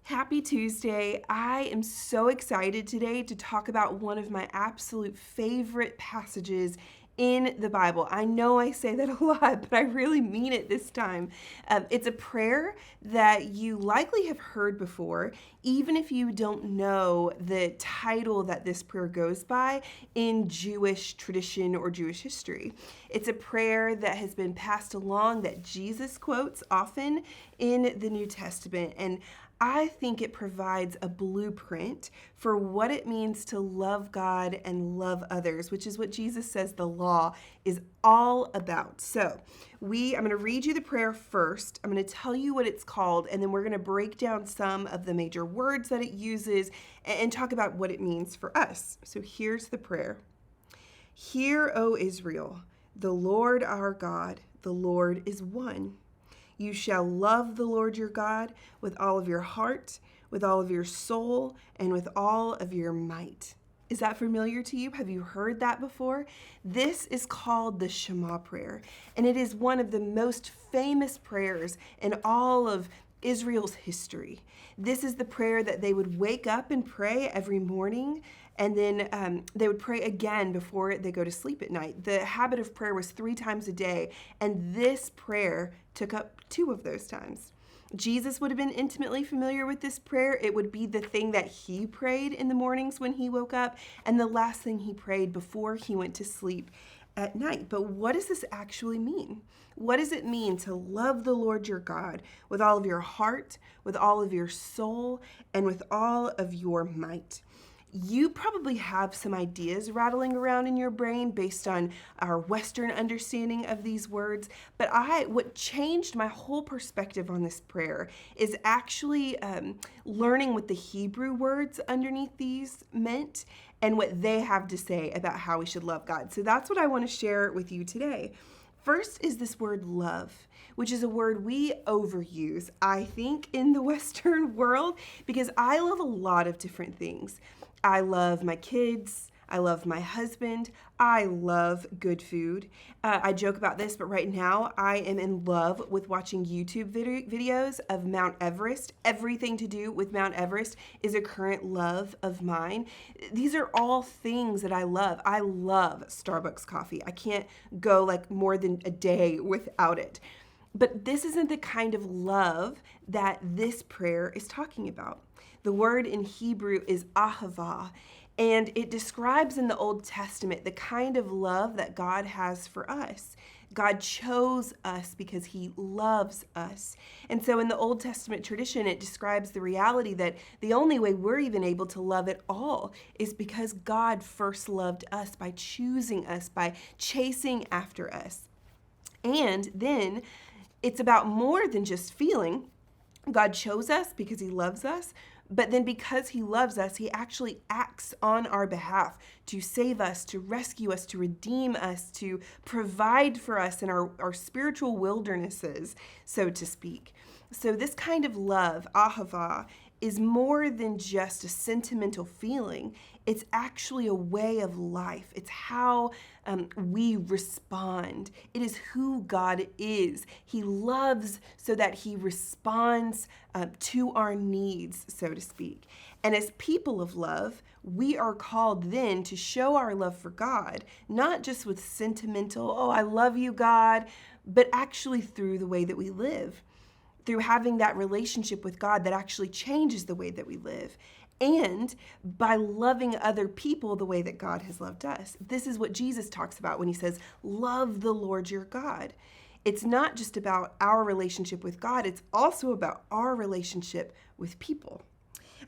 Happy Tuesday. I am so excited today to talk about one of my absolute favorite passages in the Bible. I know I say that a lot, but I really mean it this time. It's a prayer that you likely have heard before, even if you don't know the title that this prayer goes by in Jewish tradition or Jewish history. It's a prayer that has been passed along that Jesus quotes often in the New Testament. And I think it provides a blueprint for what it means to love God and love others, which is what Jesus says the law is all about. So I'm going to read you the prayer first. I'm going to tell you what it's called, and then we're going to break down some of the major words that it uses and talk about what it means for us. So here's the prayer. Hear, O Israel, the Lord our God, the Lord is one. You shall love the Lord your God with all of your heart, with all of your soul, and with all of your might. Is that familiar to you? Have you heard that before? This is called the Shema prayer, and it is one of the most famous prayers in all of Israel's history. This is the prayer that they would wake up and pray every morning, and then they would pray again before they go to sleep at night. The habit of prayer was 3 times a day, and this prayer took up 2 of those times. Jesus would have been intimately familiar with this prayer. It would be the thing that he prayed in the mornings when he woke up, and the last thing he prayed before he went to sleep at night. But what does this actually mean? What does it mean to love the Lord your God with all of your heart, with all of your soul, and with all of your might? You probably have some ideas rattling around in your brain based on our Western understanding of these words, but what changed my whole perspective on this prayer is actually learning what the Hebrew words underneath these meant and what they have to say about how we should love God. So that's what I want to share with you today. First is this word love, which is a word we overuse, I think, in the Western world, because I love a lot of different things. I love my kids. I love my husband. I love good food. I joke about this, but right now I am in love with watching YouTube videos of Mount Everest. Everything to do with Mount Everest is a current love of mine. These are all things that I love. I love Starbucks coffee. I can't go like more than a day without it. But this isn't the kind of love that this prayer is talking about. The word in Hebrew is ahava, and it describes in the Old Testament the kind of love that God has for us. God chose us because he loves us. And so in the Old Testament tradition, it describes the reality that the only way we're even able to love at all is because God first loved us by choosing us, by chasing after us. And then it's about more than just feeling. God chose us because he loves us, but then because he loves us, he actually acts on our behalf to save us, to rescue us, to redeem us, to provide for us in our spiritual wildernesses, so to speak. So this kind of love, ahava, is more than just a sentimental feeling. It's actually a way of life. It's how we respond. It is who God is. He loves so that he responds to our needs, so to speak. And as people of love, we are called then to show our love for God, not just with sentimental, oh, I love you, God, but actually through the way that we live, through having that relationship with God that actually changes the way that we live, and by loving other people the way that God has loved us. This is what Jesus talks about when he says, love the Lord your God. It's not just about our relationship with God, it's also about our relationship with people.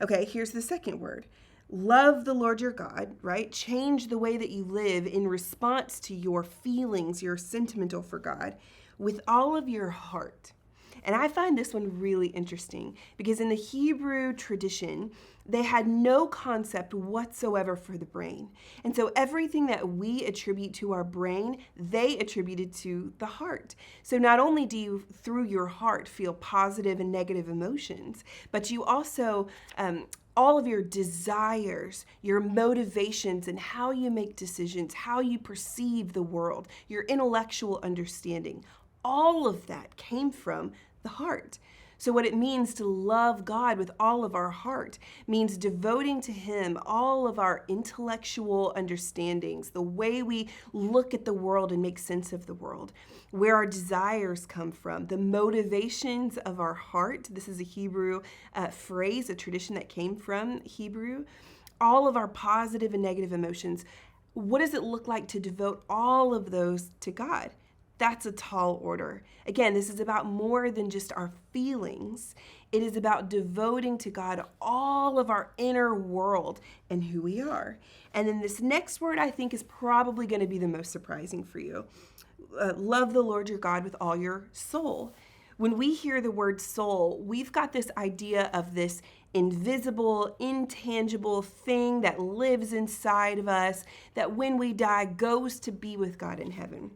Okay, here's the second word. Love the Lord your God, right? Change the way that you live in response to your feelings, your sentimental for God, with all of your heart. And I find this one really interesting because in the Hebrew tradition, they had no concept whatsoever for the brain. And so everything that we attribute to our brain, they attributed to the heart. So not only do you, through your heart, feel positive and negative emotions, but you also, all of your desires, your motivations, and how you make decisions, how you perceive the world, your intellectual understanding, all of that came from the heart. So what it means to love God with all of our heart means devoting to Him all of our intellectual understandings, the way we look at the world and make sense of the world, where our desires come from, the motivations of our heart. This is a Hebrew phrase, a tradition that came from Hebrew. All of our positive and negative emotions. What does it look like to devote all of those to God? That's a tall order. Again, this is about more than just our feelings. It is about devoting to God all of our inner world and who we are. And then this next word I think is probably going to be the most surprising for you. Love the Lord your God with all your soul. When we hear the word soul, we've got this idea of this invisible, intangible thing that lives inside of us that when we die goes to be with God in heaven.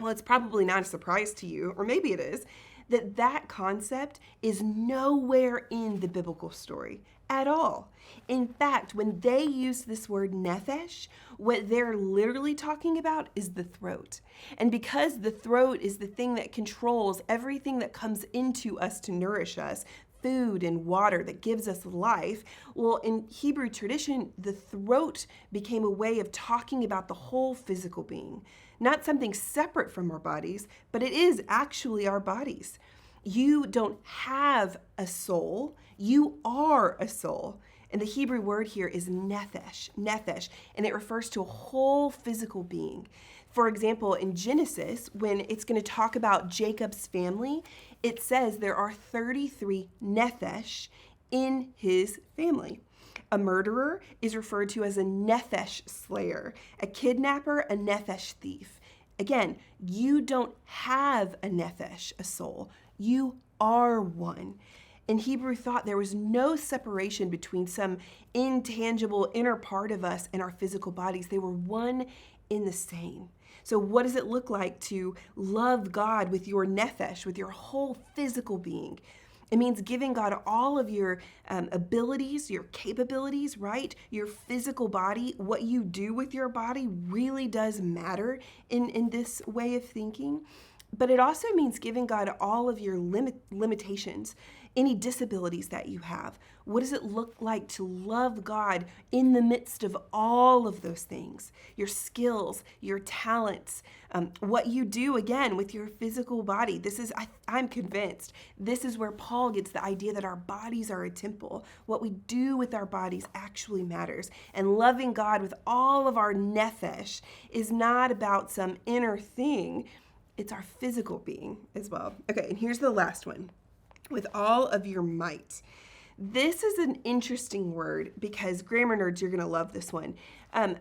Well, it's probably not a surprise to you, or maybe it is, that concept is nowhere in the biblical story at all. In fact, when they use this word nephesh, what they're literally talking about is the throat. And because the throat is the thing that controls everything that comes into us to nourish us, food and water that gives us life, well, in Hebrew tradition, the throat became a way of talking about the whole physical being. Not something separate from our bodies, but it is actually our bodies. You don't have a soul, you are a soul. And the Hebrew word here is nephesh, and it refers to a whole physical being. For example, in Genesis, when it's going to talk about Jacob's family, it says there are 33 nephesh in his family. A murderer is referred to as a nephesh slayer, a kidnapper, a nephesh thief. Again, you don't have a nephesh, a soul. You are one. In Hebrew thought, there was no separation between some intangible inner part of us and our physical bodies. They were one in the same. So what does it look like to love God with your nephesh, with your whole physical being? It means giving God all of your abilities, your capabilities, right? Your physical body, what you do with your body really does matter in this way of thinking. But it also means giving God all of your limitations, any disabilities that you have. What does it look like to love God in the midst of all of those things? Your skills, your talents, what you do, again, with your physical body. I'm convinced, this is where Paul gets the idea that our bodies are a temple. What we do with our bodies actually matters. And loving God with all of our nephesh is not about some inner thing. It's our physical being as well. Okay, and here's the last one. With all of your might. This is an interesting word because grammar nerds, you're going to love this one.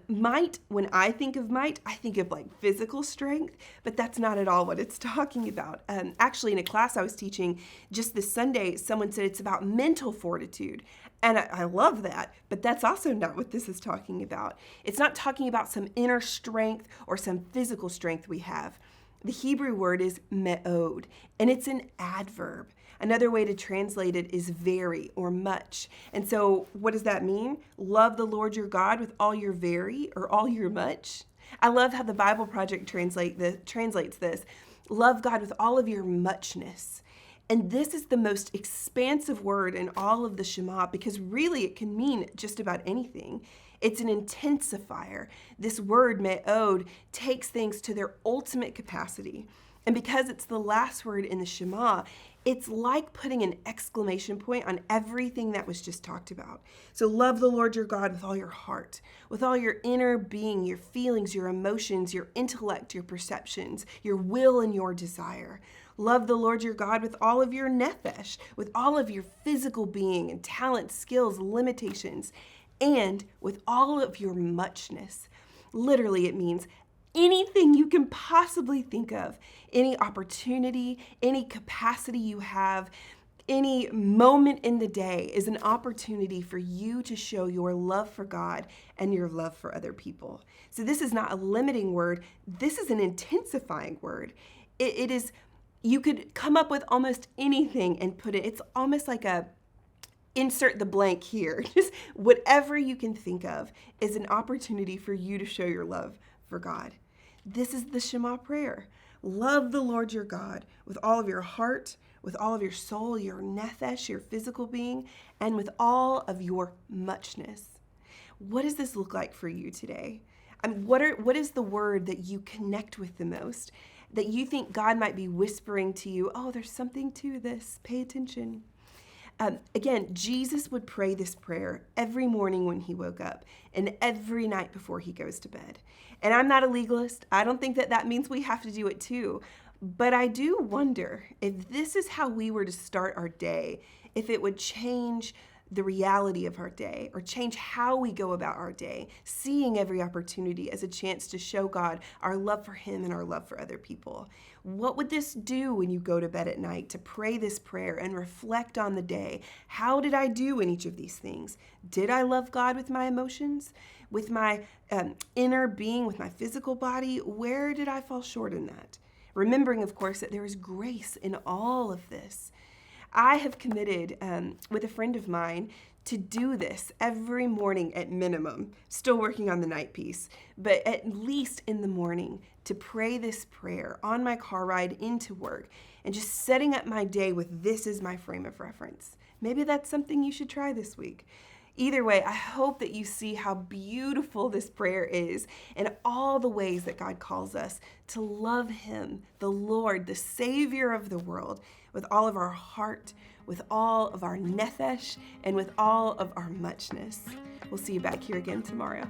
Might, when I think of might, I think of like physical strength, but that's not at all what it's talking about. Actually, in a class I was teaching just this Sunday, someone said it's about mental fortitude. And I love that, but that's also not what this is talking about. It's not talking about some inner strength or some physical strength we have. The Hebrew word is me'od, and it's an adverb. Another way to translate it is very or much. And so what does that mean? Love the Lord your God with all your very or all your much. I love how the Bible Project translates this. Love God with all of your muchness. And this is the most expansive word in all of the Shema because really it can mean just about anything. It's an intensifier. This word, me'od, takes things to their ultimate capacity. And because it's the last word in the Shema, it's like putting an exclamation point on everything that was just talked about. So love the Lord your God with all your heart, with all your inner being, your feelings, your emotions, your intellect, your perceptions, your will, and your desire. Love the Lord your God with all of your nephesh, with all of your physical being and talents, skills, limitations, and with all of your muchness. Literally, it means anything you can possibly think of, any opportunity, any capacity you have, any moment in the day is an opportunity for you to show your love for God and your love for other people. So this is not a limiting word. This is an intensifying word. It is, you could come up with almost anything and put it, it's almost like a insert the blank here. Just whatever you can think of is an opportunity for you to show your love for God. This is the Shema prayer. Love the Lord your God with all of your heart, with all of your soul, your nephesh, your physical being, and with all of your muchness. What does this look like for you today? I mean, what is the word that you connect with the most, that you think God might be whispering to you, oh, there's something to this, pay attention. Again, Jesus would pray this prayer every morning when he woke up and every night before he goes to bed. And I'm not a legalist. I don't think that that means we have to do it too. But I do wonder if this is how we were to start our day, if it would change the reality of our day or change how we go about our day, seeing every opportunity as a chance to show God our love for him and our love for other people. What would this do when you go to bed at night to pray this prayer and reflect on the day? How did I do in each of these things? Did I love God with my emotions, with my inner being, with my physical body? Where did I fall short in that? Remembering, of course, that there is grace in all of this. I have committed with a friend of mine to do this every morning at minimum, still working on the night piece, but at least in the morning to pray this prayer on my car ride into work and just setting up my day with this as my frame of reference. Maybe that's something you should try this week. Either way, I hope that you see how beautiful this prayer is and all the ways that God calls us to love him, the Lord, the Savior of the world, with all of our heart, with all of our nephesh, and with all of our muchness. We'll see you back here again tomorrow.